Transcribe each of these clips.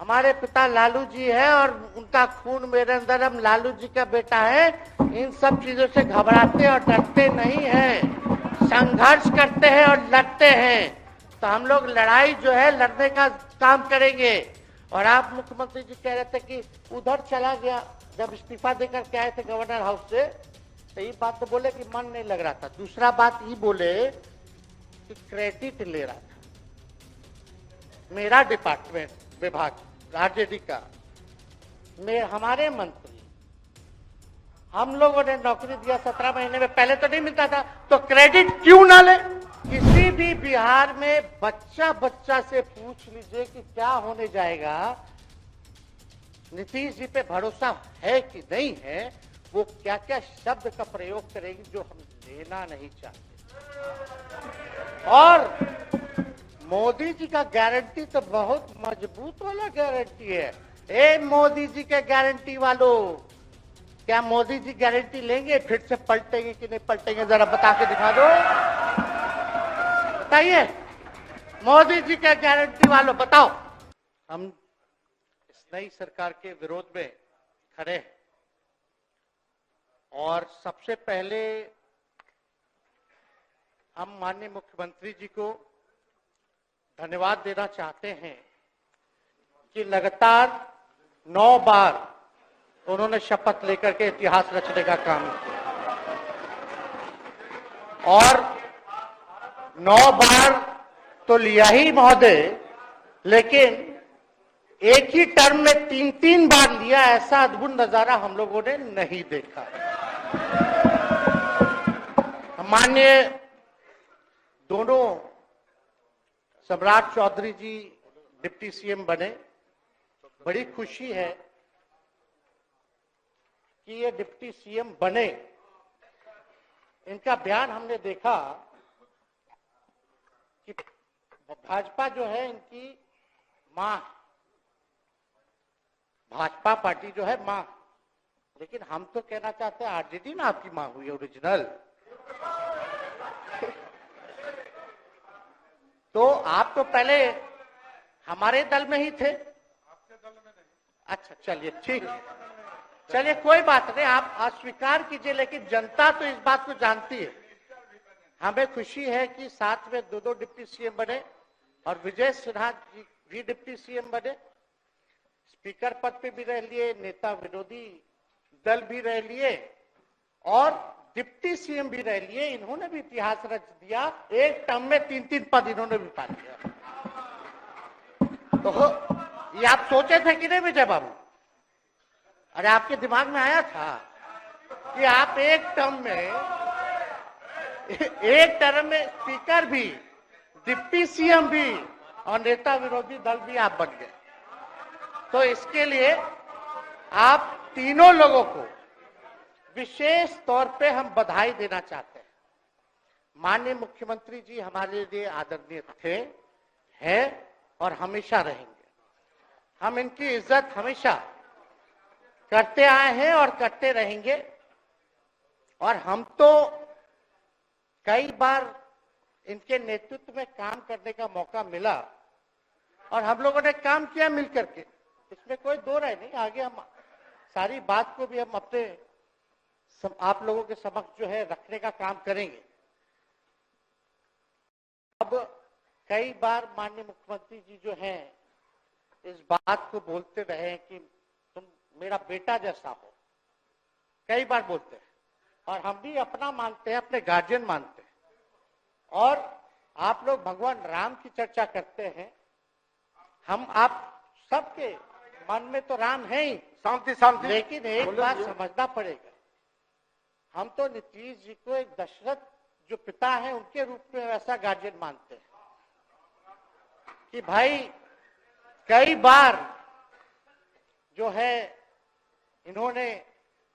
हमारे पिता लालू जी है और उनका खून मेरे अंदर, हम लालू जी का बेटा है। इन सब चीजों से घबराते और डरते नहीं हैं, संघर्ष करते हैं और लड़ते हैं। तो हम लोग लड़ाई जो है लड़ने का काम करेंगे। और आप मुख्यमंत्री जी कह रहे थे कि उधर चला गया, जब इस्तीफा देकर के आए थे गवर्नर हाउस से, तो ये बात तो बोले कि मन नहीं लग रहा था। दूसरा बात ये बोले कि क्रेडिट ले रहा था मेरा डिपार्टमेंट, विभाग, आरजेडी का, हमारे मंत्री, हम लोगों ने नौकरी दिया 17 महीने में, पहले तो नहीं मिलता था, तो क्रेडिट क्यों ना ले। किसी भी बिहार में बच्चा बच्चा से पूछ लीजिए कि क्या होने जाएगा, नीतीश जी पे भरोसा है कि नहीं है, वो क्या क्या शब्द का प्रयोग करेगी जो हम लेना नहीं चाहते। और मोदी जी का गारंटी तो बहुत मजबूत वाला गारंटी है। ए मोदी जी के गारंटी वालों, क्या मोदी जी गारंटी लेंगे फिर से पलटेंगे कि नहीं पलटेंगे, जरा बता के दिखा दो, बताइए। मोदी जी के गारंटी वालों बताओ। हम इस नई सरकार के विरोध में खड़े हैं और सबसे पहले हम माननीय मुख्यमंत्री जी को धन्यवाद देना चाहते हैं कि लगातार 9 बार उन्होंने शपथ लेकर के इतिहास रचने का काम किया और 9 बार तो लिया ही महोदय, लेकिन एक ही टर्म में 3-3 बार लिया, ऐसा अद्भुत नजारा हम लोगों ने नहीं देखा। माननीय दोनों सम्राट चौधरी जी डिप्टी सीएम बने, बड़ी खुशी है कि ये डिप्टी सीएम बने। इनका बयान हमने देखा कि भाजपा जो है इनकी मां, भाजपा पार्टी जो है मां, लेकिन हम तो कहना चाहते हैं आरजेडी ना आपकी मां हुई ओरिजिनल। तो आप तो पहले हमारे दल में ही थे। आपके दल में नहीं। अच्छा चलिए ठीक है, चलिए कोई बात नहीं, आप अस्वीकार कीजिए, लेकिन जनता तो इस बात को जानती है। हमें खुशी है कि साथ में 2 डिप्टी सीएम बने और विजय सिन्हा जी भी डिप्टी सीएम बने, स्पीकर पद पे भी रह लिए, नेता विरोधी दल भी रह लिए और डिप्टी सीएम भी रह लिए। इन्होंने भी इतिहास रच दिया, एक टर्म में 3-3 पद इन्होंने भी पा लिया। तो ये आप सोचे थे कि नहीं विजय बाबू? अरे आपके दिमाग में आया था कि आप एक टर्म में स्पीकर भी, डिप्टी सीएम भी और नेता विरोधी दल भी आप बन गए। तो इसके लिए आप तीनों लोगों को विशेष तौर पे हम बधाई देना चाहते हैं। माननीय मुख्यमंत्री जी हमारे लिए आदरणीय थे, हैं और हमेशा रहेंगे। हम इनकी इज्जत हमेशा करते आए हैं और करते रहेंगे। और हम तो कई बार इनके नेतृत्व में काम करने का मौका मिला और हम लोगों ने काम किया मिलकर के, इसमें कोई दो राय नहीं। आगे हम सारी बात को भी हम अपने आप लोगों के समक्ष जो है रखने का काम करेंगे। अब कई बार माननीय मुख्यमंत्री जी जो हैं इस बात को बोलते रहे कि तुम मेरा बेटा जैसा हो, कई बार बोलते हैं और हम भी अपना मानते हैं, अपने गार्जियन मानते हैं। और आप लोग भगवान राम की चर्चा करते हैं, हम आप सबके मन में तो राम है ही, शांति शांति, लेकिन एक बात समझना पड़ेगा, हम तो नीतीश जी को एक दशरथ जो पिता है उनके रूप में वैसा गार्जियन मानते हैं कि भाई कई बार जो है इन्होंने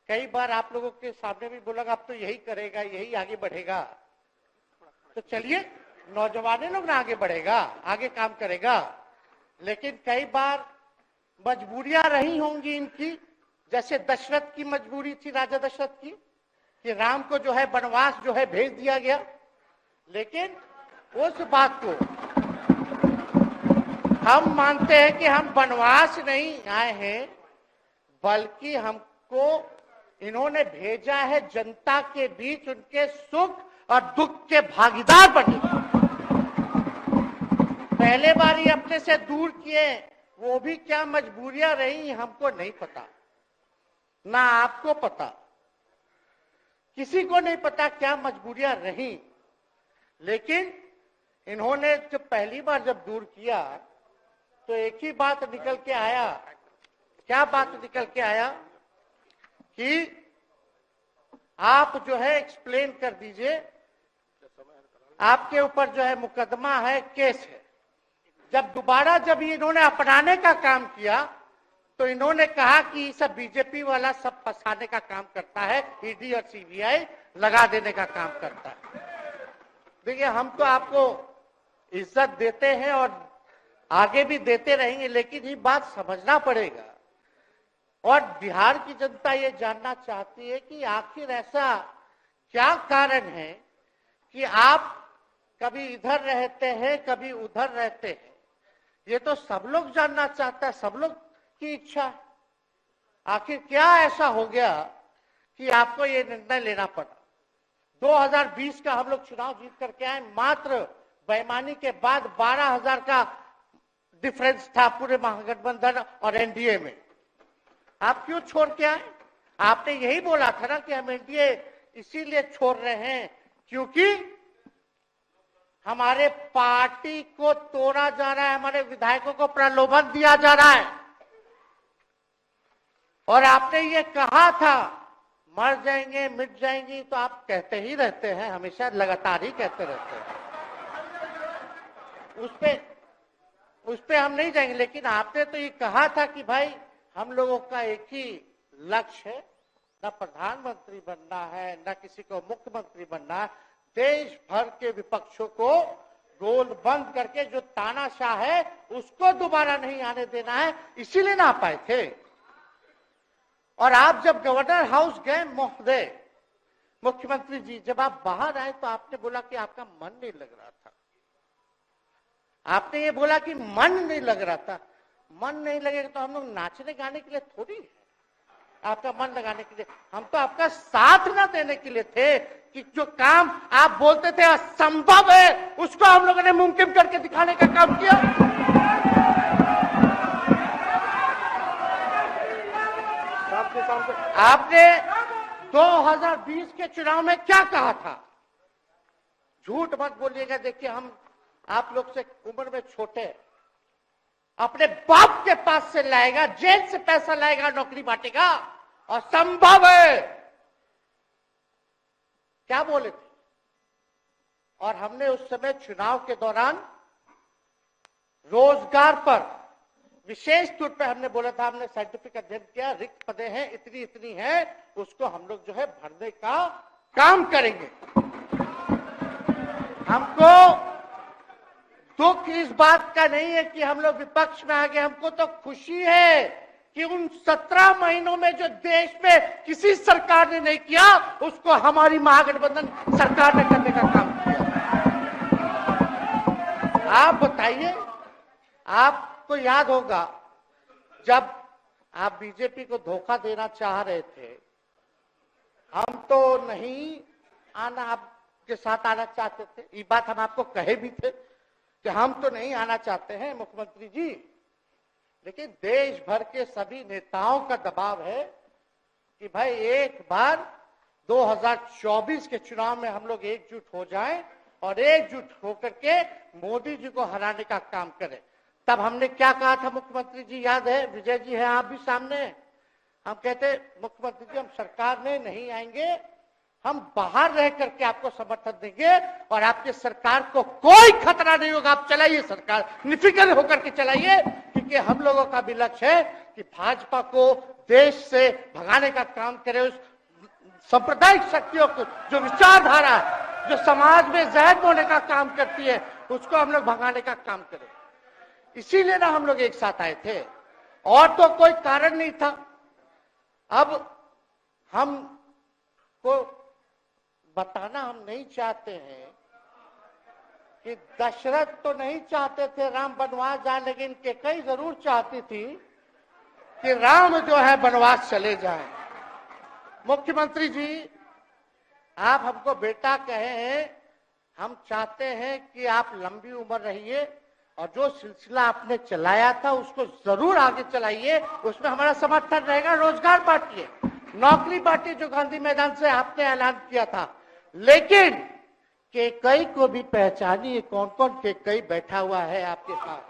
कई बार आप लोगों के सामने भी बोला अब तो यही करेगा, यही आगे बढ़ेगा। तो चलिए नौजवान लोग ना आगे बढ़ेगा, आगे काम करेगा, लेकिन कई बार मजबूरियां रही होंगी इनकी, जैसे दशरथ की मजबूरी थी, राजा दशरथ की, कि राम को जो है वनवास जो है भेज दिया गया। लेकिन उस बात को हम मानते हैं कि हम वनवास नहीं आए हैं, बल्कि हमको इन्होंने भेजा है जनता के बीच उनके सुख और दुख के भागीदार बने। पहले बार ही अपने से दूर किए, वो भी क्या मजबूरियां रही हमको नहीं पता, ना आपको पता, किसी को नहीं पता क्या मजबूरियां रही। लेकिन इन्होंने जब पहली बार जब दूर किया तो एक ही बात निकल के आया। क्या बात निकल के आया कि आप जो है एक्सप्लेन कर दीजिए, आपके ऊपर जो है मुकदमा है, केस है। जब दोबारा जब इन्होंने अपनाने का काम किया तो इन्होंने कहा कि सब बीजेपी वाला सब फंसाने का काम करता है, ईडी और सीबीआई लगा देने का काम करता है। देखिए, हम तो आपको इज्जत देते हैं और आगे भी देते रहेंगे, लेकिन ये बात समझना पड़ेगा। और बिहार की जनता ये जानना चाहती है कि आखिर ऐसा क्या कारण है कि आप कभी इधर रहते हैं, कभी उधर रहते हैं। ये तो सब लोग जानना चाहता है, सब लोग की इच्छा है। आखिर क्या ऐसा हो गया कि आपको ये निर्णय लेना पड़ा। 2020 का हम लोग चुनाव जीत करके आए, मात्र बेईमानी के बाद 12,000 का डिफरेंस था पूरे महागठबंधन और एनडीए में। आप क्यों छोड़ के आए? आपने यही बोला था ना कि हम एनडीए इसीलिए छोड़ रहे हैं क्योंकि हमारे पार्टी को तोड़ा जा रहा है, हमारे विधायकों को प्रलोभन दिया जा रहा है। और आपने ये कहा था मर जाएंगे, मिट जाएंगी, तो आप कहते ही रहते हैं, हमेशा लगातार ही कहते रहते हैं। उस पे हम नहीं जाएंगे, लेकिन आपने तो ये कहा था कि भाई हम लोगों का एक ही लक्ष्य है, न प्रधानमंत्री बनना है, न किसी को मुख्यमंत्री बनना है। देश भर के विपक्षों को गोल बंद करके जो तानाशाह है उसको दोबारा नहीं आने देना है, इसीलिए ना आ पाए थे। और आप जब गवर्नर हाउस गए महोदय, मुख्यमंत्री जी, जब आप बाहर आए तो आपने बोला कि आपका मन नहीं लग रहा था। आपने ये बोला कि मन नहीं लग रहा था। मन नहीं लगेगा तो हम लोग नाचने गाने के लिए थोड़ी है, आपका मन लगाने के लिए। हम तो आपका साथ ना देने के लिए थे कि जो काम आप बोलते थे असंभव है, उसको हम लोगों ने मुमकिन करके दिखाने का काम किया। आपने 2020 के चुनाव में क्या कहा था? झूठ मत बोलिएगा। देखिए, हम आप लोग से उम्र में छोटे, अपने बाप के पास से लाएगा, जेल से पैसा लाएगा, नौकरी बांटेगा, और संभव है क्या बोले थे। और हमने उस समय चुनाव के दौरान रोजगार पर विशेष तौर पे हमने बोला था, हमने साइंटिफिक अध्ययन किया, रिक्त पदें हैं इतनी इतनी है, उसको हम लोग जो है भरने का काम करेंगे। हमको दुख इस बात का नहीं है कि हम लोग विपक्ष में आ गए, हमको तो खुशी है कि उन 17 महीनों में जो देश में किसी सरकार ने नहीं किया, उसको हमारी महागठबंधन सरकार ने करने का काम किया। आप बताइए, आपको याद होगा जब आप बीजेपी को धोखा देना चाह रहे थे, हम तो नहीं आना, आपके साथ आना चाहते थे। ये बात हम आपको कहे भी थे कि हम तो नहीं आना चाहते हैं मुख्यमंत्री जी, लेकिन देश भर के सभी नेताओं का दबाव है कि भाई एक बार 2024 के चुनाव में हम लोग एकजुट हो जाएं और एकजुट होकर के मोदी जी को हराने का काम करें। तब हमने क्या कहा था मुख्यमंत्री जी, याद है? विजय जी है, आप भी सामने। हम कहते मुख्यमंत्री जी हम सरकार में नहीं आएंगे, हम बाहर रह करके आपको समर्थन देंगे और आपके सरकार को कोई खतरा नहीं होगा, आप चलाइए सरकार, निफिक्र होकर के चलाइए, क्योंकि हम लोगों का भी लक्ष्य है कि भाजपा को देश से भगाने का काम करे। उस सांप्रदायिक शक्तियों को, जो विचारधारा है, जो समाज में जहर बोने का काम करती है, उसको हम लोग भगाने का काम करें। इसीलिए ना हम लोग एक साथ आए थे, और तो कोई कारण नहीं था। अब हम को बताना हम नहीं चाहते हैं कि दशरथ तो नहीं चाहते थे राम वनवास जाए, लेकिन कैकेयी जरूर चाहती थी कि राम जो है वनवास चले जाएं। मुख्यमंत्री जी, आप हमको बेटा कहे हैं, हम चाहते हैं कि आप लंबी उम्र रहिए और जो सिलसिला आपने चलाया था उसको जरूर आगे चलाइए, उसमें हमारा समर्थन रहेगा। रोजगार बांटिए, नौकरी बांटिए, जो गांधी मैदान से आपने ऐलान किया था, लेकिन कैकेयी को भी पहचानिए, कौन कौन कैकेयी बैठा हुआ है आपके साथ।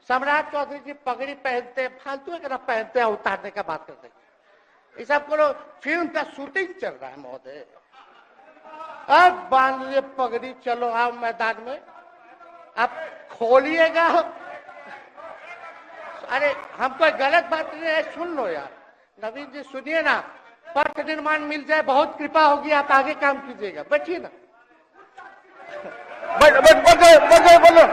सम्राट चौधरी जी पगड़ी पहनते, फालतू अगर पहनते हैं, उतारने का बात करते हैं। ये सब करो, फिल्म का शूटिंग चल रहा है महोदय। अब बांध लिए पगड़ी, चलो आओ मैदान में, अब खोलिएगा। अरे हम कोई गलत बात नहीं है, सुन लो यार। नवीन जी सुनिए ना, पथ निर्माण मिल जाए, बहुत कृपा होगी, आप आगे काम कीजिएगा। बैठिए ना, बढ़ जाइए, बोलो,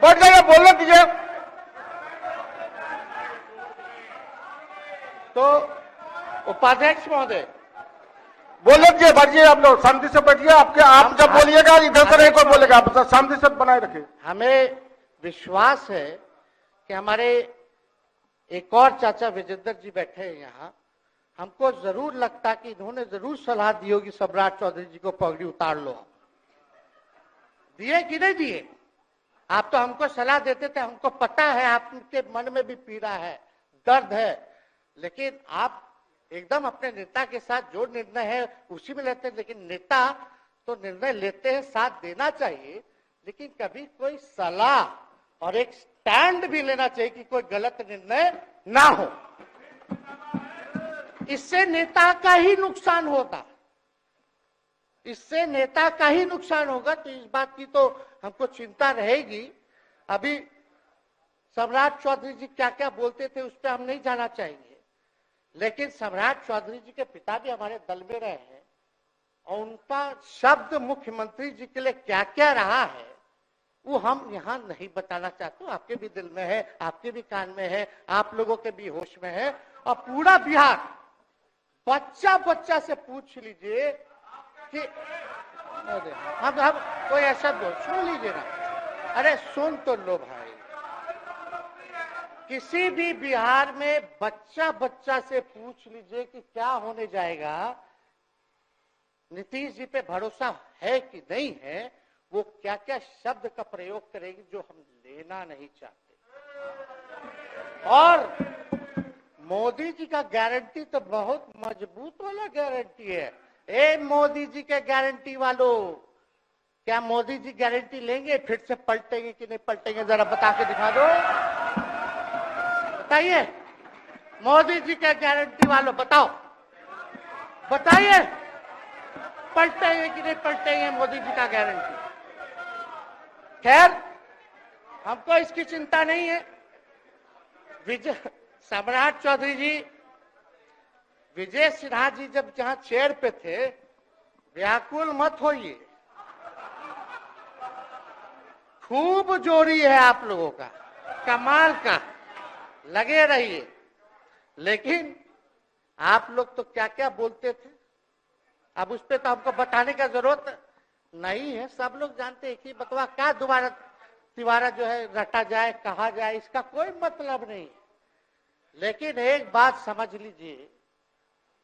बढ़ जाइए, बोलने दीजिए। तो उपाध्यक्ष महोदय बोलने दीजिए, बैठिए, आप लोग शांति से बैठिए। आप जब बोलिएगा इधर से नहीं कोई बोलेगा, आप शांति से बनाए रखिए। हमें विश्वास है कि हमारे एक और चाचा विजेंद्र जी बैठे हैं यहाँ, हमको जरूर लगता कि इन्होंने जरूर सलाह दी होगी सम्राट चौधरी जी को पगड़ी उतार लो। दिए कि नहीं दिए? आप तो हमको सलाह देते थे, हमको पता है आपके मन में भी पीड़ा है, दर्द है, लेकिन आप एकदम अपने नेता के साथ जो निर्णय है उसी में लेते हैं। लेकिन नेता तो निर्णय लेते हैं, साथ देना चाहिए, लेकिन कभी कोई सलाह और एक स्टैंड भी लेना चाहिए कि कोई गलत निर्णय ना हो। इससे नेता का ही नुकसान होगा, इससे नेता का ही नुकसान होगा। तो इस बात की तो हमको चिंता रहेगी। अभी सम्राट चौधरी जी क्या क्या बोलते थे उस पर हम नहीं जाना चाहेंगे, लेकिन सम्राट चौधरी जी के पिता भी हमारे दल में रहे हैं और उनका शब्द मुख्यमंत्री जी के लिए क्या क्या रहा है वो हम यहाँ नहीं बताना चाहते। आपके भी दिल में है, आपके भी कान में है, आप लोगों के भी होश में है, और पूरा बिहार बच्चा बच्चा से पूछ लीजिए कि हम कोई ऐसा बोल, सुन लीजिए ना, अरे सुन तो लो भाई। किसी भी बिहार में बच्चा बच्चा से पूछ लीजिए कि क्या होने जाएगा, नीतीश जी पे भरोसा है कि नहीं है, वो क्या क्या शब्द का प्रयोग करेगी जो हम लेना नहीं चाहते। और मोदी जी का गारंटी तो बहुत मजबूत वाला गारंटी है। ए मोदी जी के गारंटी वालों, क्या मोदी जी गारंटी लेंगे फिर से पलटेंगे कि नहीं पलटेंगे? जरा बता के दिखा दो, बताइए। मोदी जी के गारंटी वालों बताओ, बताइए पलटेंगे कि नहीं पलटेंगे मोदी जी का गारंटी? खैर हमको इसकी चिंता नहीं है। सम्राट चौधरी जी, विजय सिन्हा जी जब जहां चेयर पे थे, व्याकुल मत होइए, खूब जोड़ी है आप लोगों का, कमाल का, लगे रहिए। लेकिन आप लोग तो क्या क्या बोलते थे, अब उस पर तो हमको बताने का जरूरत नहीं है, सब लोग जानते हैं कि बतवा क्या दोबारा तिवारा जो है रटा जाए, कहा जाए, इसका कोई मतलब नहीं। लेकिन एक बात समझ लीजिए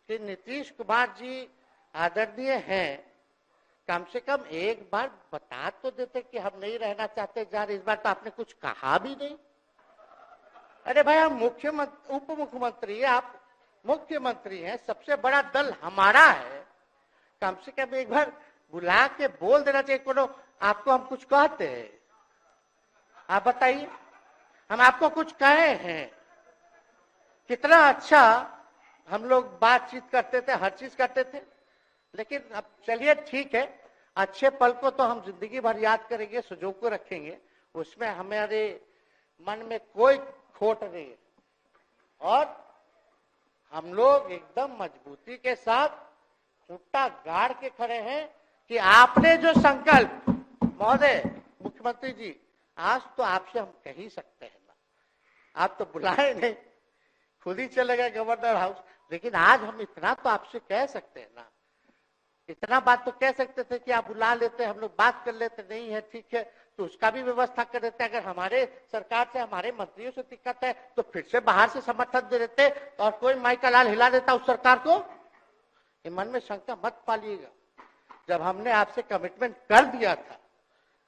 कि नीतीश कुमार जी आदरणीय हैं, कम से कम एक बार बता तो देते कि हम नहीं रहना चाहते जा रहे। इस बार तो आपने कुछ कहा भी नहीं। अरे भाई, हम मुख्यमंत्री, उप मुख्यमंत्री, आप मुख्यमंत्री हैं, सबसे बड़ा दल हमारा है, कम से कम एक बार बुला के बोल देना चाहिए। कोनो आपको हम कुछ कहते हैं? आप बताइए, हम आपको कुछ कहे हैं? कितना अच्छा हम लोग बातचीत करते थे, हर चीज करते थे। लेकिन अब चलिए ठीक है, अच्छे पल को तो हम जिंदगी भर याद करेंगे, सुजो को रखेंगे, उसमें हमारे मन में कोई खोट नहीं है। और हम लोग एकदम मजबूती के साथ खूंटा गाड़ के खड़े हैं कि आपने जो संकल्प, महोदय मुख्यमंत्री जी, आज तो आपसे हम कह ही सकते हैं ना, आप तो बुलाए नहीं, खुद ही चले गए गवर्नर हाउस। लेकिन आज हम इतना तो आपसे कह सकते हैं ना, इतना बात तो कह सकते थे कि आप बुला लेते, हम लोग बात कर लेते, नहीं है ठीक है तो उसका भी व्यवस्था कर देते। अगर हमारे सरकार से, हमारे मंत्रियों से दिक्कत है तो फिर से बाहर से समर्थन दे देते और कोई माई का लाल हिला देता उस सरकार को। ये मन में शंका मत पालिएगा, जब हमने आपसे कमिटमेंट कर दिया था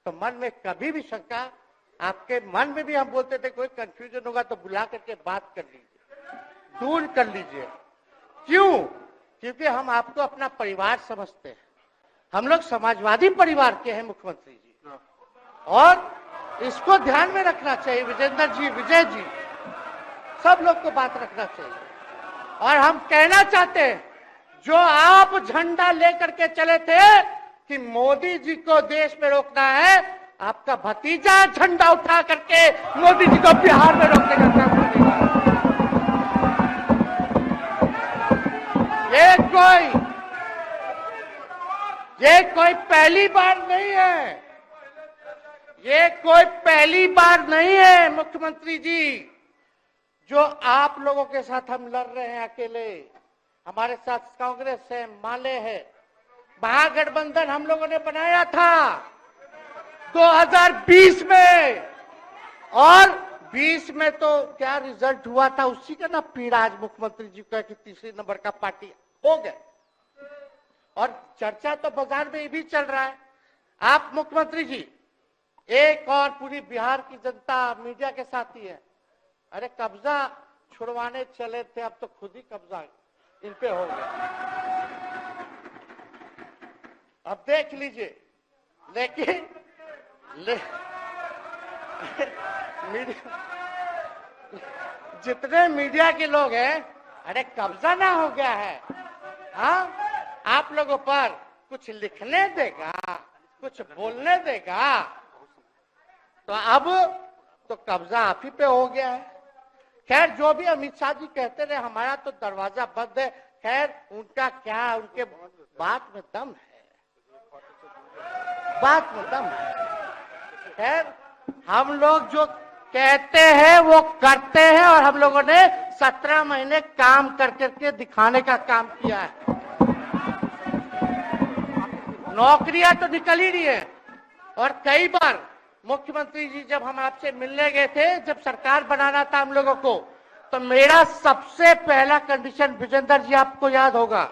तो मन में कभी भी शंका, आपके मन में भी हम बोलते थे कोई कंफ्यूजन होगा तो बुला करके बात कर लीजिए, दूर कर लीजिए। क्यों? क्योंकि हम आपको अपना परिवार समझते हैं, हम लोग समाजवादी परिवार के हैं मुख्यमंत्री जी, और इसको ध्यान में रखना चाहिए। विजेंद्र जी, विजय जी, सब लोग को बात रखना चाहिए। और हम कहना चाहते हैं, जो आप झंडा लेकर के चले थे कि मोदी जी को देश में रोकना है, आपका भतीजा झंडा उठा करके मोदी जी को बिहार में रोकने का काम करेगा। ये कोई पहली बार नहीं है, ये कोई पहली बार नहीं है मुख्यमंत्री जी, जो आप लोगों के साथ हम लड़ रहे हैं अकेले। हमारे साथ कांग्रेस है, माले है, महागठबंधन हम लोगों ने बनाया था 2020 में, और 20 में तो क्या रिजल्ट हुआ था उसी का ना पीड़ा आज मुख्यमंत्री जी का कि तीसरे नंबर का पार्टी हो गए। और चर्चा तो बाजार में ये भी चल रहा है, आप मुख्यमंत्री जी एक और पूरी बिहार की जनता मीडिया के साथ ही है। अरे कब्जा छुड़वाने चले थे, अब तो खुद ही कब्जा इन पे हो गया। अब देख लीजिए, लेकिन जितने मीडिया के लोग हैं, अरे कब्जा ना हो गया है, हाँ आप लोगों पर कुछ लिखने देगा, कुछ बोलने देगा, तो अब तो कब्जा आप ही पे हो गया है। खैर जो भी अमित शाह जी कहते रहे हमारा तो दरवाजा बंद है, खैर उनका क्या, उनके बात में दम है, बात में दम है। खैर हम लोग जो कहते हैं वो करते हैं, और हम लोगों ने 17 महीने काम कर करके दिखाने का काम किया है। नौकरियां तो निकल ही रही है, और कई बार मुख्यमंत्री जी जब हम आपसे मिलने गए थे, जब सरकार बनाना था हम लोगों को, तो मेरा सबसे पहला कंडीशन, विजेंद्र जी आपको याद होगा,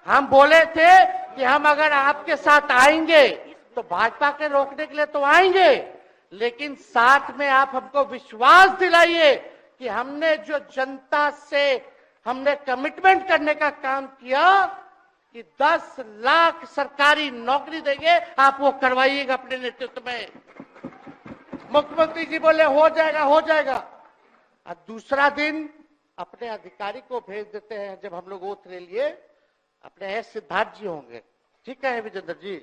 हम बोले थे कि हम अगर आपके साथ आएंगे तो भाजपा के रोकने के लिए तो आएंगे, लेकिन साथ में आप हमको विश्वास दिलाइए कि हमने जो जनता से हमने कमिटमेंट करने का काम किया कि 10 लाख सरकारी नौकरी देंगे, आप वो करवाइएगा अपने नेतृत्व में। मुख्यमंत्री जी बोले हो जाएगा, हो जाएगा। और दूसरा दिन अपने अधिकारी को भेज देते हैं, जब हम लोग ओथ ले लिए, अपने सिद्धार्थ जी होंगे, ठीक है विजेंद्र जी,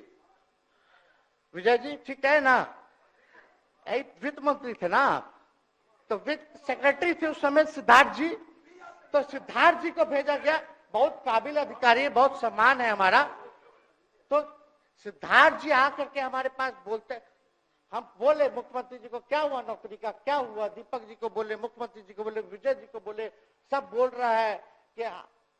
विजय जी ठीक है ना, वित्त मंत्री थे ना, तो वित्त सेक्रेटरी थे उस समय सिद्धार्थ जी, तो सिद्धार्थ जी को भेजा गया, बहुत काबिल अधिकारी है, बहुत सम्मान है हमारा। तो सिद्धार्थ जी आकर के हमारे पास बोलते, हम बोले मुख्यमंत्री जी को क्या हुआ नौकरी का, क्या हुआ, दीपक जी को बोले, मुख्यमंत्री जी को बोले, विजय जी को बोले, सब बोल रहा है कि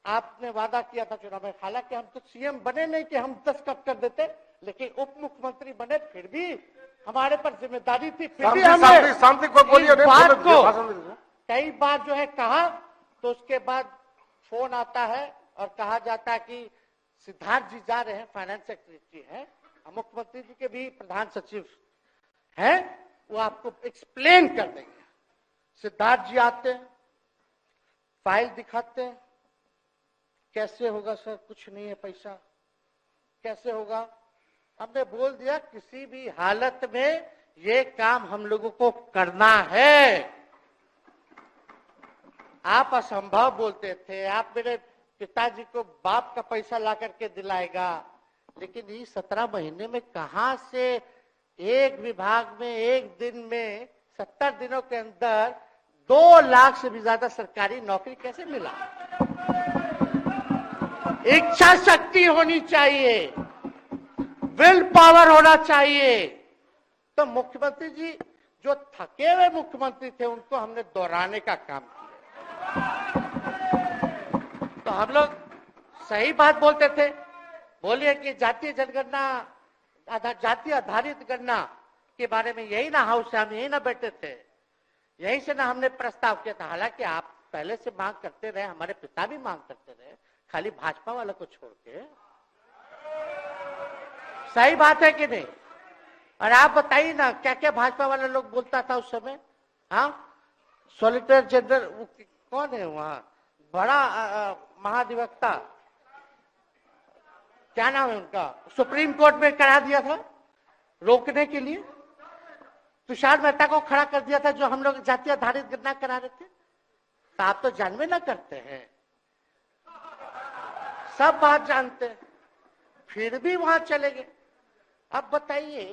आपने वादा किया था चुनाव में। हालांकि हम तो सीएम बने नहीं कि हम दस्तखत कर देते, लेकिन उप मुख्यमंत्री बने, फिर भी हमारे पर जिम्मेदारी थी, फिर भी हमने शांति को बोलिए, बात को कई बार जो है कहा, तो उसके बाद फोन आता है और कहा जाता है कि सिद्धार्थ जी जा रहे हैं, फाइनेंस सेक्रेटरी हैं, मुख्यमंत्री जी के भी प्रधान सचिव हैं, वो आपको एक्सप्लेन कर देंगे। सिद्धार्थ जी आते हैं, फाइल दिखाते हैं, कैसे होगा सर, कुछ नहीं है पैसा, कैसे होगा। हमने बोल दिया किसी भी हालत में ये काम हम लोगों को करना है। आप असंभव बोलते थे, आप मेरे पिताजी को बाप का पैसा ला करके दिलाएगा, लेकिन ये 17 महीने में कहां से एक विभाग में एक दिन में 70 दिनों के अंदर 2 लाख से भी ज्यादा सरकारी नौकरी कैसे मिला। इच्छा शक्ति होनी चाहिए, विल पावर होना चाहिए। तो मुख्यमंत्री जी जो थके हुए मुख्यमंत्री थे, उनको हमने दोहराने का काम किया। तो हम लोग सही बात बोलते थे। बोलिए कि जातीय जनगणना, जातीय आधारित गणना के बारे में यही ना हाउस से हम यही ना बैठे थे, यही से ना हमने प्रस्ताव किया था। हालांकि आप पहले से मांग करते रहे, हमारे पिता भी मांग करते रहे, खाली भाजपा वाला को छोड़ के। सही बात है कि नहीं? और आप बताइए ना क्या क्या भाजपा वाला लोग बोलता था उस समय। हाँ, सॉलिसिटर जनरल कौन है वहां, बड़ा महाधिवक्ता, क्या नाम है उनका, सुप्रीम कोर्ट में करा दिया था रोकने के लिए, तुषार मेहता को खड़ा कर दिया था जो हम लोग जातीय आधारित गणना करा रहे थे। तो आप तो जानवे ना करते हैं, सब बात जानते हैं, फिर भी वहां चले गए। अब बताइए,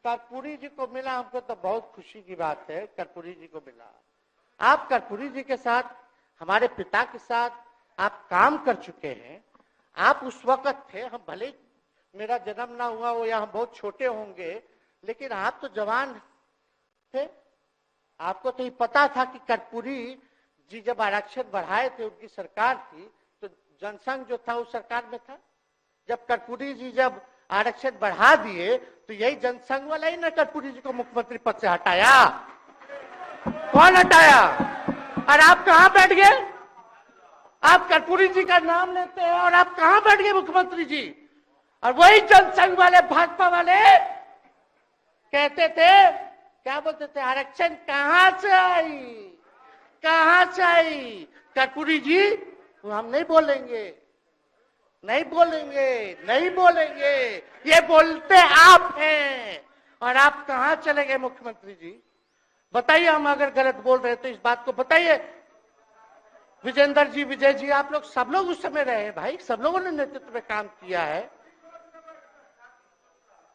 कर्पूरी जी को मिला, हमको तो बहुत खुशी की बात है, कर्पूरी जी को मिला। आप कर्पूरी जी के साथ, हमारे पिता के साथ आप काम कर चुके हैं। आप उस वक्त थे, हम भले मेरा जन्म ना हुआ हो या हम बहुत छोटे होंगे, लेकिन आप तो जवान थे। आपको तो ये पता था कि कर्पूरी जी जब आरक्षण बढ़ाए थे, उनकी सरकार थी, तो जनसंघ जो था उस सरकार में था। जब कर्पूरी जी जब आरक्षण बढ़ा दिए तो यही जनसंघ वाला ही ना कर्पूरी जी को मुख्यमंत्री पद से हटाया। कौन हटाया? और आप कहां बैठ गए? आप कर्पूरी जी का नाम लेते हैं और आप कहां बैठ गए मुख्यमंत्री जी? और वही जनसंघ वाले, भाजपा वाले कहते थे, क्या बोलते थे, आरक्षण कहां से आई, कहां से आई? कर्पूरी जी, हम नहीं बोलेंगे, नहीं बोलेंगे, नहीं बोलेंगे, ये बोलते आप हैं। और आप कहां चले गए मुख्यमंत्री जी? बताइए, हम अगर गलत बोल रहे तो इस बात को बताइए। विजेंद्र जी, विजय जी, आप लोग सब लोग उस समय रहे भाई, सब लोगों ने नेतृत्व में काम किया है।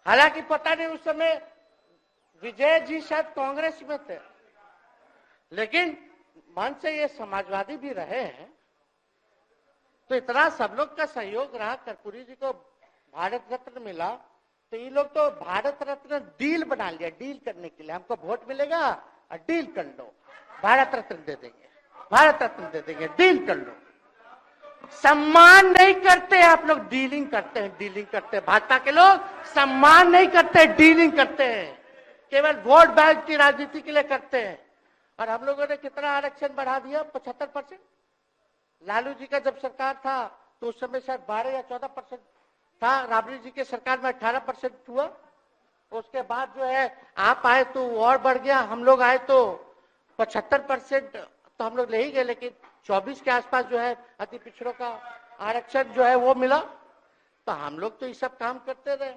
हालांकि पता नहीं उस समय विजय जी शायद कांग्रेस में थे, लेकिन मन से ये समाजवादी भी रहे हैं। तो इतना सब लोग का सहयोग रहा, कर्पूरी जी को भारत रत्न मिला, तो ये लोग तो भारत रत्न डील बना लिया, डील करने के लिए, हमको वोट मिलेगा और डील कर लो, भारत रत्न दे देंगे, भारत रत्न दे देंगे, डील कर लो। सम्मान नहीं करते आप लोग, डीलिंग करते हैं, डीलिंग करते हैं। भाजपा के लोग सम्मान नहीं करते, डीलिंग करते हैं, केवल वोट बैंक की राजनीति के लिए करते हैं। और हम लोगों ने कितना आरक्षण बढ़ा दिया, 75%। लालू जी का जब सरकार था तो उस समय शायद 12 या 14% था, राबड़ी जी के सरकार में 18% हुआ। उसके बाद जो है आप आए तो और बढ़ गया, हम लोग आए तो 75% तो हम लोग ले ही गए, लेकिन 24 के आसपास जो है अति पिछड़ों का आरक्षण जो है वो मिला। तो हम लोग तो ये सब काम करते रहे,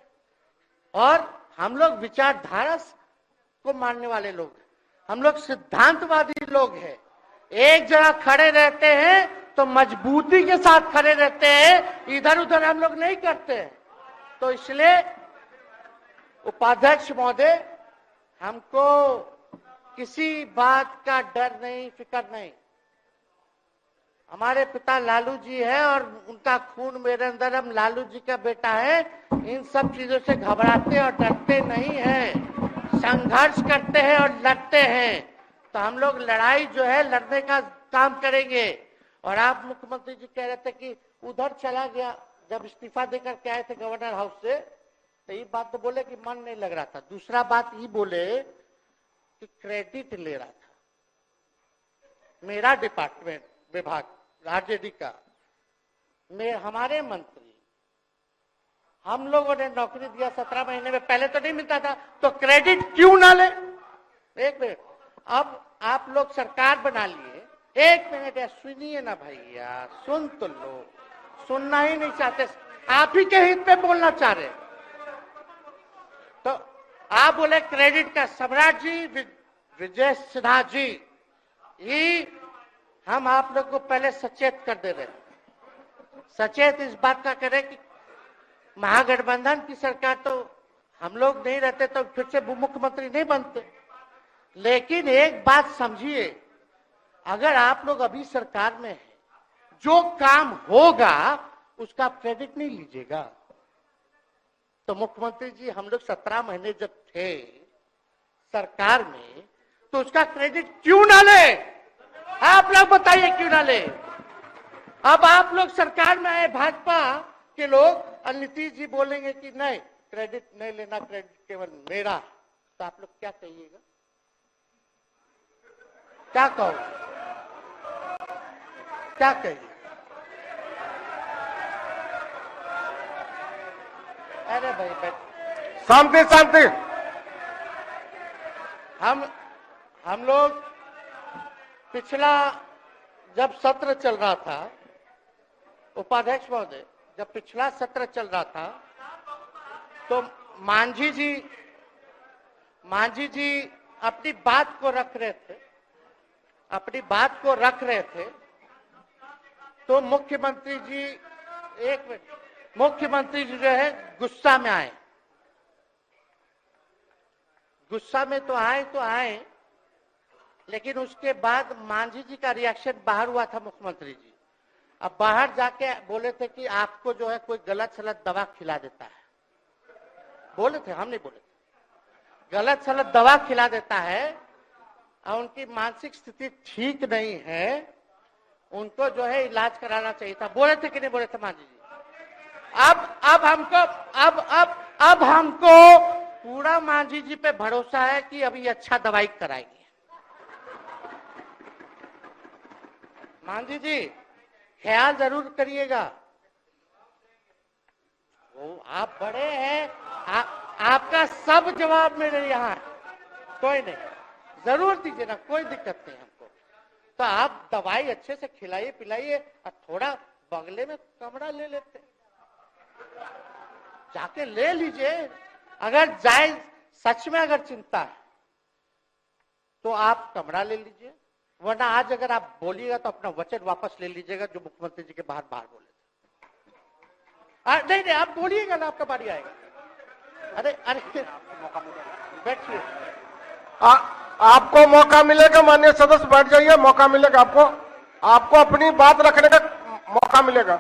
और हम लोग विचारधारा को मानने वाले लोग, हम लोग सिद्धांतवादी लोग हैं। एक जगह खड़े रहते हैं तो मजबूती के साथ खड़े रहते हैं, इधर उधर हम लोग नहीं करते। तो इसलिए उपाध्यक्ष महोदय, हमको किसी बात का डर नहीं, फिक्र नहीं। हमारे पिता लालू जी है और उनका खून मेरे अंदर, हम लालू जी का बेटा है। इन सब चीजों से घबराते और डरते नहीं हैं, संघर्ष करते हैं और लड़ते हैं। तो हम लोग लड़ाई जो है लड़ने का काम करेंगे। और आप मुख्यमंत्री जी कह रहे थे कि उधर चला गया, जब इस्तीफा देकर के आए थे गवर्नर हाउस से, तो ये बात तो बोले कि मन नहीं लग रहा था। दूसरा बात ये बोले कि क्रेडिट ले रहा था मेरा डिपार्टमेंट, विभाग आरजेडी का, हमारे मंत्री, हम लोगों ने नौकरी दिया 17 महीने में, पहले तो नहीं मिलता था, तो क्रेडिट क्यों ना ले? एक मिनट, अब आप लोग सरकार बना लिए, एक मिनट यार सुनिए ना भाई, यार सुन तो लो, सुनना ही नहीं चाहते, आप ही के हित में बोलना चाह रहे। तो आप बोले क्रेडिट का, सम्राट जी, विजय सिन्हा जी, ये हम आप लोग को पहले सचेत कर दे रहे, सचेत इस बात का करें कि महागठबंधन की सरकार तो हम लोग नहीं रहते तो फिर से मुख्यमंत्री नहीं बनते। लेकिन एक बात समझिए, अगर आप लोग अभी सरकार में हैं, जो काम होगा उसका क्रेडिट नहीं लीजिएगा। तो मुख्यमंत्री जी, हम लोग 17 महीने जब थे सरकार में, तो उसका क्रेडिट क्यों ना ले? आप लोग बताइए क्यों ना ले? अब आप लोग सरकार में आए भाजपा के लोग और नीतीश जी बोलेंगे कि नहीं क्रेडिट नहीं लेना, क्रेडिट केवल मेरा, तो आप लोग क्या कहिएगा? क्या कहो, क्या कहिए? अरे भाई शांति शांति। हम लोग पिछला जब सत्र चल रहा था, उपाध्यक्ष महोदय, जब पिछला सत्र चल रहा था तो मांझी जी अपनी बात को रख रहे थे, तो मुख्यमंत्री जी, एक मिनट, मुख्यमंत्री जी जो है गुस्सा में आए, तो आए, लेकिन उसके बाद मांझी जी का रिएक्शन बाहर हुआ था मुख्यमंत्री जी। अब बाहर जाके बोले थे कि आपको जो है कोई गलत सलत दवा खिला देता है, बोले थे, हम नहीं बोले थे, गलत सलत दवा खिला देता है और उनकी मानसिक स्थिति ठीक नहीं है, उनको जो है इलाज कराना चाहिए था, बोले थे कि नहीं बोले थे मांझी जी? अब हमको पूरा मांझी जी पे भरोसा है कि अभी अच्छा दवाई कराएंगे। मांझी जी ख्याल जरूर करिएगा, वो आप बड़े हैं, आपका सब जवाब मेरे यहाँ, कोई नहीं, जरूर दीजिए ना, कोई दिक्कत नहीं हमको। तो आप दवाई अच्छे से खिलाइए पिलाइए और थोड़ा बगले में कमरा ले लेते, जाके ले लीजिए। अगर जाए सच में अगर चिंता है तो आप कमरा ले लीजिए, वरना आज अगर आप बोलिएगा तो अपना वचन वापस ले लीजिएगा जो मुख्यमंत्री जी के बाहर बोले थे। नहीं, आप बोलिएगा ना, आपका बारी आएगा। अरे बैठिए, आपको मौका मिलेगा, माननीय सदस्य बैठ जाइए, मौका मिलेगा आपको अपनी बात रखने का मौका मिलेगा।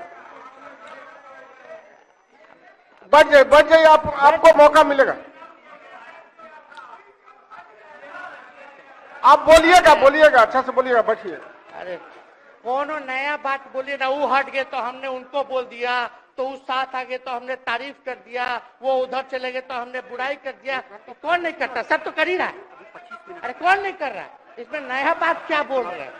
बैठ जाइए, आपको मौका मिलेगा। आप बोलिएगा, अच्छा से बोलिएगा, बैठिए। अरे कोनो नया बात बोलिए ना, वो हट गए तो हमने उनको बोल दिया, तो उस साथ आ गए तो हमने तारीफ कर दिया, वो उधर चले गए तो हमने बुराई कर दिया, तो कौन नहीं करता? सब तो कर ही रहा है। अरे कौन नहीं कर रहा है? इसमें नया बात क्या बोल रहे हैं?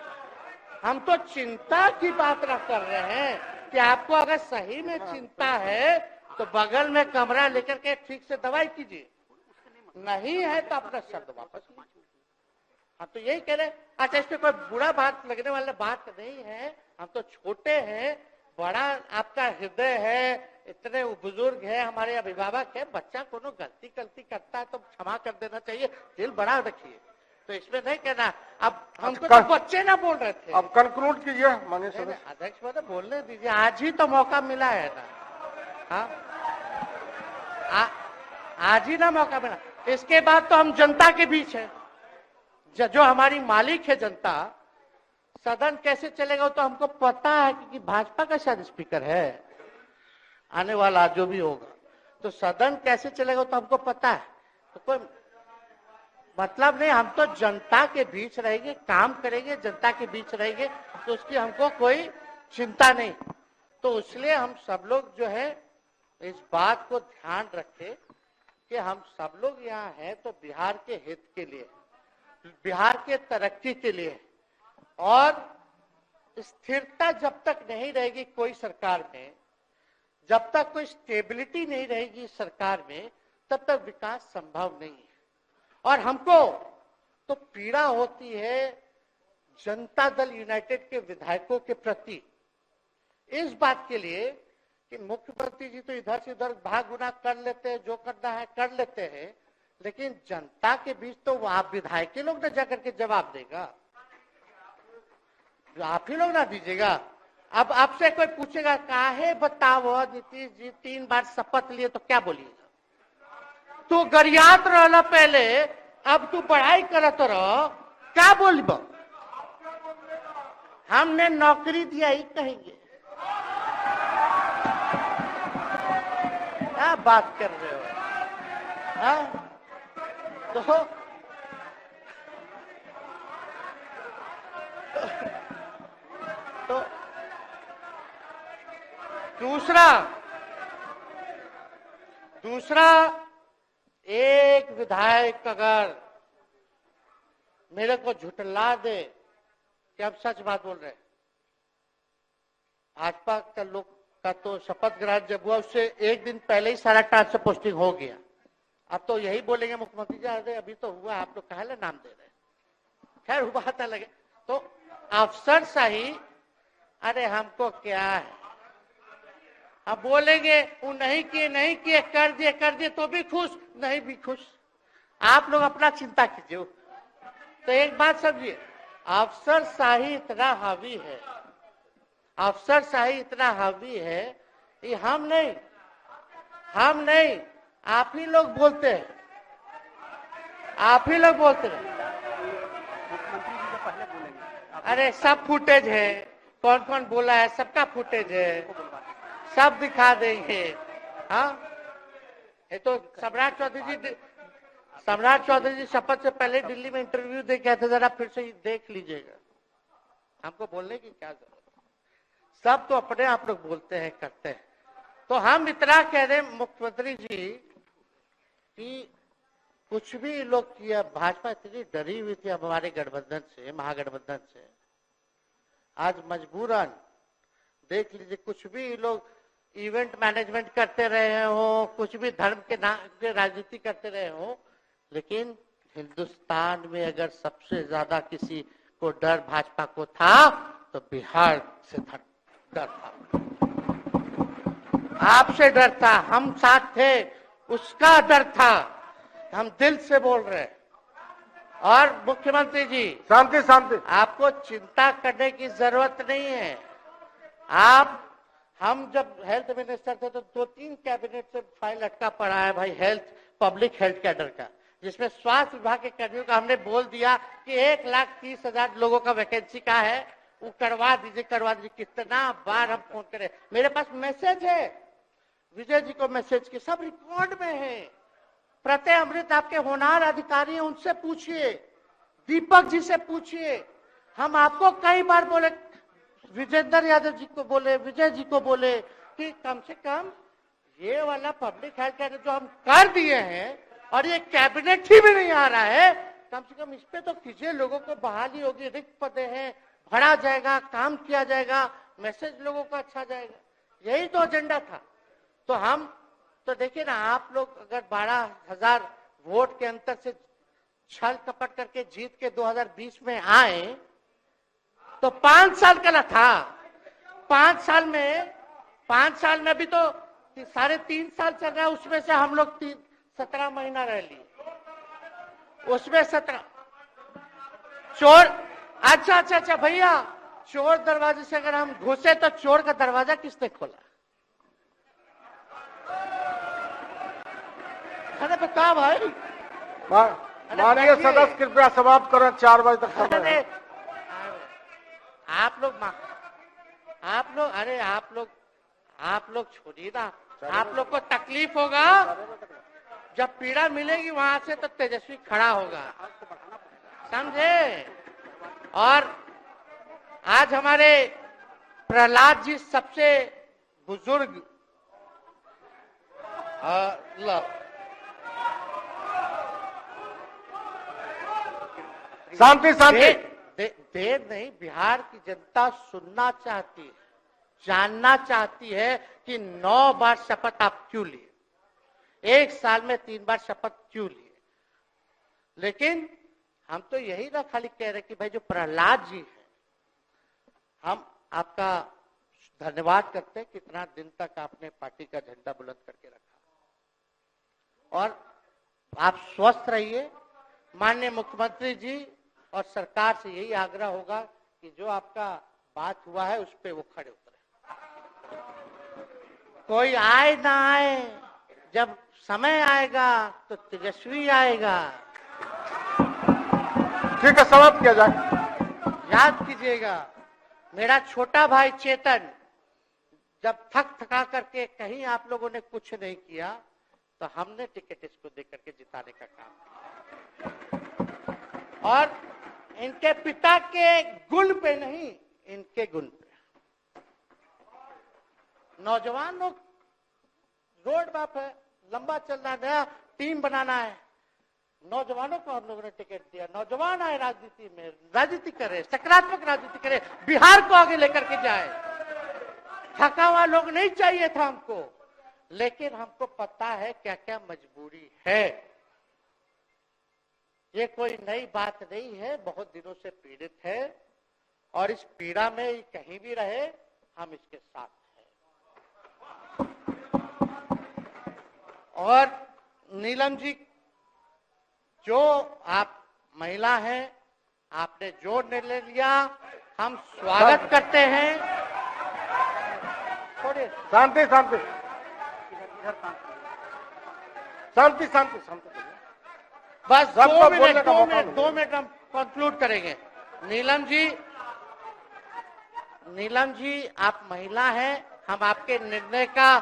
हम तो चिंता की बात न कर रहे हैं कि आपको अगर सही में चिंता है तो बगल में कमरा लेकर के ठीक से दवाई कीजिए, नहीं है तो अपना शब्द वापस लीजिए। हम तो यही कह रहे हैं। अच्छा, इसमें कोई बुरा बात लगने वाला बात नहीं है, हम तो छोटे हैं, बड़ा आपका हृदय है, इतने बुजुर्ग है, हमारे अभिभावक है, बच्चा कोनो गलती करता है तो क्षमा कर देना चाहिए, दिल बड़ा रखिए, तो इसमें नहीं कहना। अब हमको तो बच्चे ना बोल रहे थे। अब कंक्लूड कीजिए माननीय सदस्य। अध्यक्ष महोदय बोलने दीजिए, आज ही तो मौका मिला है ना, हाँ, आज ही ना मौका मिला, इसके बाद तो हम जनता के बीच है, जो हमारी मालिक है जनता। सदन कैसे चलेगा तो हमको पता है, क्योंकि भाजपा का शायद स्पीकर है आने वाला जो भी होगा, तो सदन कैसे चलेगा तो हमको पता है, तो कोई मतलब नहीं, हम तो जनता के बीच रहेंगे, काम करेंगे, जनता के बीच रहेंगे, तो उसकी हमको कोई चिंता नहीं। तो इसलिए हम सब लोग जो है इस बात को ध्यान रखें कि हम सब लोग यहाँ हैं तो बिहार के हित के लिए, बिहार के तरक्की के लिए, और स्थिरता जब तक नहीं रहेगी कोई सरकार में, जब तक कोई स्टेबिलिटी नहीं रहेगी सरकार में, तब तक विकास संभव नहीं है। और हमको तो पीड़ा होती है जनता दल यूनाइटेड के विधायकों के प्रति, इस बात के लिए कि मुख्यमंत्री जी तो इधर से उधर भाग गुना कर लेते हैं, जो करना है कर लेते हैं, लेकिन जनता के बीच तो आप विधायक के लोग ना जाकर के जवाब देगा, आप ही लोग ना दीजिएगा। अब आपसे कोई पूछेगा काहे बताओ नीतीश जी 3 बार शपथ लिए, तो क्या बोलिएगा? तू गरियात रहला पहले, अब तू पढ़ाई करत रह, क्या बोलब? हमने नौकरी दिया ही कहेंगे, क्या बात कर रहे हो? हाँ? दूसरा एक विधायक अगर मेरे को झुठला दे कि अब सच बात बोल रहे हैं, भाजपा का लोग का तो शपथ ग्रहण जब हुआ उससे एक दिन पहले ही सारा ट्रांसफर पोस्टिंग हो गया। अब तो यही बोलेंगे मुख्यमंत्री जी अरे अभी तो हुआ, आप लोग काहे नाम दे रहे हैं। खैर हुआ था लगे तो अफसरशाही, अरे हमको क्या है, अब बोलेंगे वो नहीं किए कर दिए तो भी खुश, नहीं भी खुश। आप लोग अपना चिंता कीजिए। तो एक बात समझिए, अफसरशाही इतना हावी है, अफसरशाही इतना हावी है कि हम नहीं आप ही लोग बोलते हैं, आप ही लोग बोलते हैं। मुख्यमंत्री जी से पहले बोलेंगे। अरे सब फुटेज है, कौन कौन बोला है सबका फुटेज है, सब दिखा देंगे। हाँ ये तो सम्राट चौधरी जी शपथ से पहले दिल्ली में इंटरव्यू दे के आए थे, जरा फिर से देख लीजिएगा। हमको बोलने की क्या जरूरत है, सब तो अपने आप लोग बोलते हैं करते हैं। तो हम इतना कह रहे मुख्यमंत्री जी कि कुछ भी लोग किया, भाजपा इतनी डरी हुई थी हमारे गठबंधन से, महागठबंधन से, आज मजबूरन देख लीजिए कुछ भी लोग इवेंट मैनेजमेंट करते रहे हो, कुछ भी धर्म के नाम के राजनीति करते रहे हो, लेकिन हिंदुस्तान में अगर सबसे ज्यादा किसी को डर भाजपा को था तो बिहार से डर था, आपसे डर था, हम साथ थे उसका डर था। हम दिल से बोल रहे हैं। और मुख्यमंत्री जी शांति आपको चिंता करने की जरूरत नहीं है। हम जब हेल्थ मिनिस्टर थे तो 2-3 कैबिनेट से फाइल अटका पड़ा है भाई, हेल्थ पब्लिक हेल्थ कैडर का, जिसमें स्वास्थ्य विभाग के कर्मियों का हमने बोल दिया कि 1,30,000 लोगों का वैकेंसी का है, वो करवा दीजिए। कितना बार हम फोन करें, मेरे पास मैसेज है, विजय जी को मैसेज के सब रिकॉर्ड में है। प्रत्यय अमृत आपके होनहार अधिकारी हैं, उनसे पूछिए, दीपक जी से पूछिए। हम आपको कई बार बोले, विजेंद्र यादव जी को बोले, विजय जी को बोले कि कम से कम ये वाला पब्लिक हेल्थ केयर जो हम कर दिए हैं और ये कैबिनेट ही भी नहीं आ रहा है, कम से कम इस पे तो कीजिए, लोगों को बहाली होगी, रिक्त पदे हैं, भरा जाएगा, काम किया जाएगा, मैसेज लोगों का अच्छा जाएगा। यही तो एजेंडा था। तो हम तो देखिए ना, आप लोग अगर 12,000 वोट के अंतर से छल कपट करके जीत के 2020 में आए तो 5 साल का ना था, 5 साल में भी तो 3.5 साल चल रहा है, उसमें से हम लोग 17 महीना रह लिए, उसमें 17 चोर। अच्छा भैया, चोर दरवाजे से अगर हम घुसे तो चोर का दरवाजा किसने खोला? अरे बता भाई। माननीय सदस्य कृपया समाप्त करें, 4 बजे तक समय है। आप लोग छोड़िए ना, आप लोग को तकलीफ होगा, जब पीड़ा मिलेगी वहां से तो तेजस्वी खड़ा होगा, समझे। और आज हमारे प्रहलाद जी सबसे बुजुर्ग शांति देर नहीं, बिहार की जनता सुनना चाहती है, जानना चाहती है कि 9 बार शपथ आप क्यों लिए, 1 साल में 3 बार शपथ क्यों लिए। लेकिन हम तो यही ना खाली कह रहे कि भाई जो प्रहलाद जी है, हम आपका धन्यवाद करते हैं, कितना दिन तक आपने पार्टी का झंडा बुलंद करके रखा। और आप स्वस्थ रहिए। माननीय मुख्यमंत्री जी और सरकार से यही आग्रह होगा कि जो आपका बात हुआ है उस पर वो खड़े उतरे। कोई आए ना आए, जब समय आएगा तो तेजस्वी आएगा। ठीक है, समाप्त किया जाए। याद कीजिएगा, मेरा छोटा भाई चेतन जब थका करके कहीं आप लोगों ने कुछ नहीं किया तो हमने टिकट इसको देकर के जिताने का काम किया। और इनके पिता के गुण पे नहीं, इनके गुण पे। नौजवान लोग रोड मैप है, लंबा चलना है, नया टीम बनाना है। नौजवानों को हम लोगों ने टिकट दिया, नौजवान आए राजनीति में, राजनीति करे, सकारात्मक राजनीति करे, बिहार को आगे लेकर के जाए। थका हुआ लोग नहीं चाहिए था हमको, लेकिन हमको पता है क्या क्या मजबूरी है। ये कोई नई बात नहीं है, बहुत दिनों से पीड़ित है और इस पीड़ा में कहीं भी रहे हम इसके साथ हैं। और नीलम जी, जो आप महिला हैं, आपने जो निर्णय लिया हम स्वागत करते हैं। छोड़िए, शांति शांति शांति शांति शांति। बस सबको बोलने का मौका दो मिनट हम कंक्लूड करेंगे। नीलम जी आप महिला हैं, हम आपके निर्णय का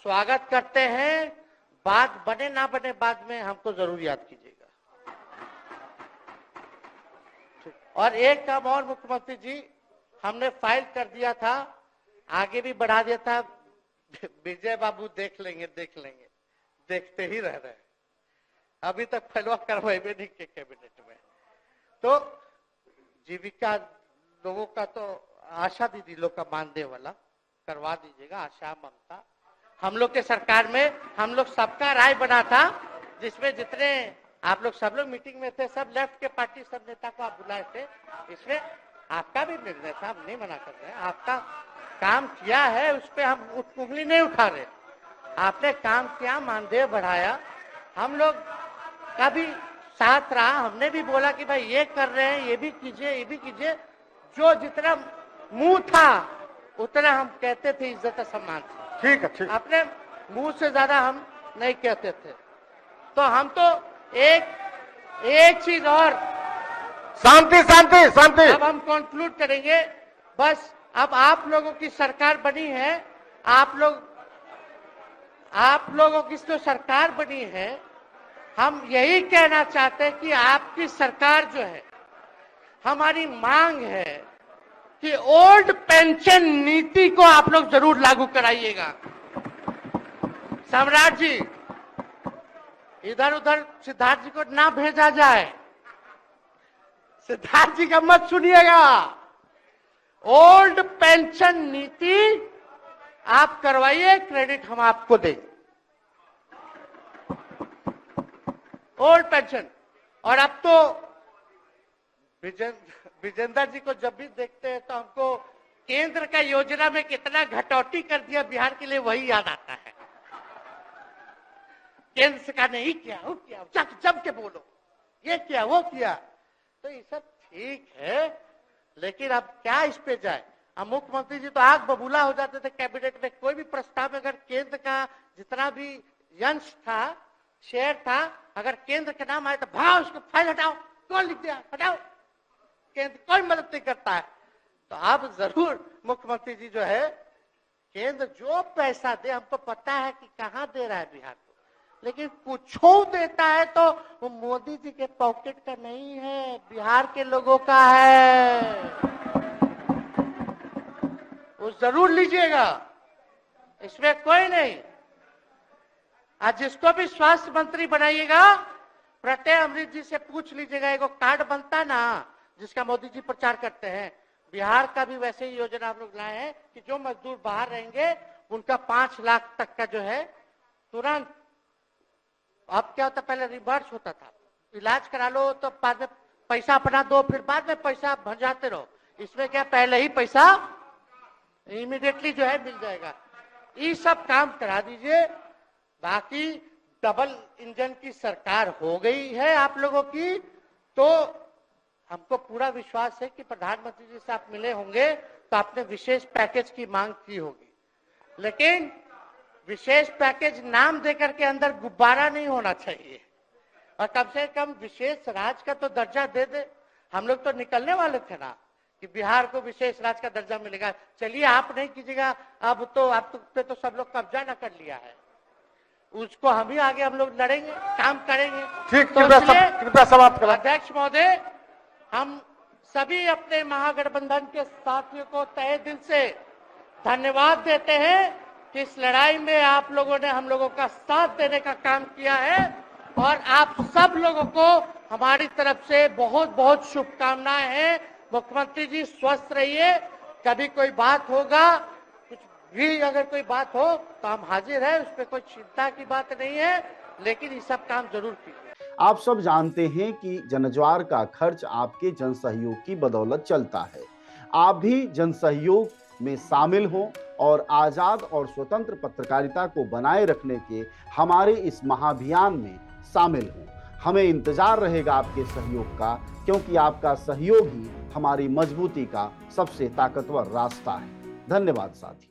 स्वागत करते हैं। बात बने ना बने बाद में हमको जरूर याद कीजिएगा। और एक काम और मुख्यमंत्री जी, हमने फाइल कर दिया था, आगे भी बढ़ा दिया था। विजय बाबू देख लेंगे, देखते ही रह रहे हैं। अभी तक फैलवा करवाए भी नहीं के कैबिनेट में। तो जीविका लोगों का तो आशा दीदी लोग का मानदेय वाला करवा दीजिएगा। आशा ममता हम लोग के सरकार में हम लोग सबका राय बना था, जिसमें जितने आप लोग सब लोग मीटिंग में थे, सब लेफ्ट के पार्टी सब नेता को आप बुलाए थे। इसमें आपका भी निर्णय था, हम नहीं मना कर रहे हैं। आपका काम किया है, उस पर हम उंगली नहीं उठा रहे। आपने काम किया, मानदेय बढ़ाया, हम लोग का भी साथ रहा। हमने भी बोला कि भाई ये कर रहे हैं, ये भी कीजिए, ये भी कीजिए। जो जितना मुंह था उतना हम कहते थे, इज्जत सम्मान से। ठीक है, ठीक। अपने मुंह से ज्यादा हम नहीं कहते थे। तो हम तो एक चीज और, शांति शांति शांति। अब हम कंक्लूड करेंगे। बस अब आप लोगों की सरकार बनी है, आप लोगों की जो सरकार बनी है, हम यही कहना चाहते हैं कि आपकी सरकार जो है, हमारी मांग है कि ओल्ड पेंशन नीति को आप लोग जरूर लागू कराइएगा। सम्राट जी, इधर उधर सिद्धार्थ जी को ना भेजा जाए। सिद्धार्थ जी का मत सुनिएगा। ओल्ड पेंशन नीति आप करवाइए, क्रेडिट हम आपको देंगे। Old pension. और अब तो विजेंद्र जी को जब भी देखते हैं तो हमको केंद्र का योजना में कितना घटौती कर दिया बिहार के लिए, वही याद आता है। केंद्र सरकार ने ही किया, वो किया, जम के बोलो, ये किया, वो किया। तो ये सब ठीक है, लेकिन अब क्या इस पे जाए। अब मुख्यमंत्री जी तो आग बबूला हो जाते थे कैबिनेट में। कोई भी प्रस्ताव में अगर केंद्र का जितना भी अंश था, शेयर था, अगर केंद्र के नाम आए तो भाव उसको फाइल हटाओ, कौन लिख दिया, हटाओ। केंद्र कोई मदद नहीं करता है। तो अब जरूर मुख्यमंत्री जी जो है, केंद्र जो पैसा दे, हमको पता है कि कहां दे रहा है बिहार को, लेकिन कुछ देता है तो वो मोदी जी के पॉकेट का नहीं है, बिहार के लोगों का है। वो जरूर लीजिएगा, इसमें कोई नहीं। आज जिसको भी स्वास्थ्य मंत्री बनाइएगा, प्रत्यय अमृत जी से पूछ लीजिएगा। एक कार्ड बनता ना, जिसका मोदी जी प्रचार करते हैं, बिहार का भी वैसे ही योजना हम लोग लाए हैं कि जो मजदूर बाहर रहेंगे उनका 5 लाख तक का जो है तुरंत। अब क्या होता, पहले रिवर्स होता था, इलाज करा लो तो बाद में पैसा अपना दो, फिर बाद में पैसा भंजाते रहो। इसमें क्या, पहले ही पैसा इमीडिएटली जो है मिल जाएगा। ये सब काम करा दीजिए। बाकी डबल इंजन की सरकार हो गई है आप लोगों की, तो हमको पूरा विश्वास है कि प्रधानमंत्री जी से आप मिले होंगे तो आपने विशेष पैकेज की मांग की होगी। लेकिन विशेष पैकेज नाम देकर के अंदर गुब्बारा नहीं होना चाहिए, और कम से कम विशेष राज्य का तो दर्जा दे दे। हम लोग तो निकलने वाले थे ना कि बिहार को विशेष राज्य का दर्जा मिलेगा। चलिए आप नहीं कीजिएगा, अब तो आप पे तो सब लोग कब्जा न कर लिया है, उसको हम ही आगे हम लोग लड़ेंगे, काम करेंगे। ठीक, तो कृपया समाप्त करें। अध्यक्ष महोदय, हम सभी अपने महागठबंधन के साथियों को तहे दिल से धन्यवाद देते हैं कि इस लड़ाई में आप लोगों ने हम लोगों का साथ देने का काम किया है और आप सब लोगों को हमारी तरफ से बहुत बहुत शुभकामनाएं हैं। मुख्यमंत्री जी स्वस्थ रहिए। कभी कोई बात होगा, कुछ भी अगर कोई बात हो तो हम हाजिर हैं, उसमें कोई चिंता की बात नहीं है, लेकिन ये सब काम जरूर कीजिए। आप सब जानते हैं कि जनज्वार का खर्च आपके जन सहयोग की बदौलत चलता है। आप भी जन सहयोग में शामिल हों और आजाद और स्वतंत्र पत्रकारिता को बनाए रखने के हमारे इस महाअभियान में शामिल हों। हमें इंतजार रहेगा आपके सहयोग का, क्योंकि आपका सहयोग ही हमारी मजबूती का सबसे ताकतवर रास्ता है। धन्यवाद साथी।